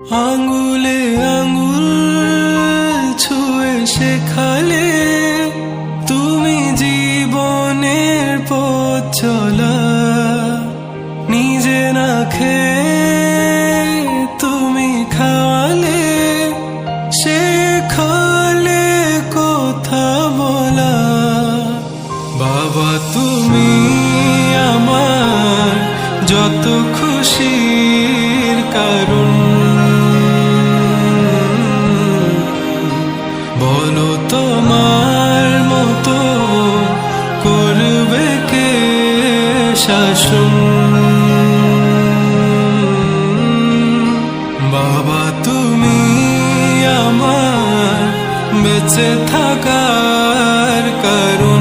আঙ্গুলে আঙ্গুল ছুঁয়ে শেখালে তুমি জীবনের পথ চলা। নিজে না খেয়ে তুমি খাওয়ালে, শেখালে কথা বলা। বাবা তুমি আমার যত খুশির কারণ, বলো তোমার মতো করবে কে শাসন। বাবা তুমি আমার বেঁচে থাকার কারণ।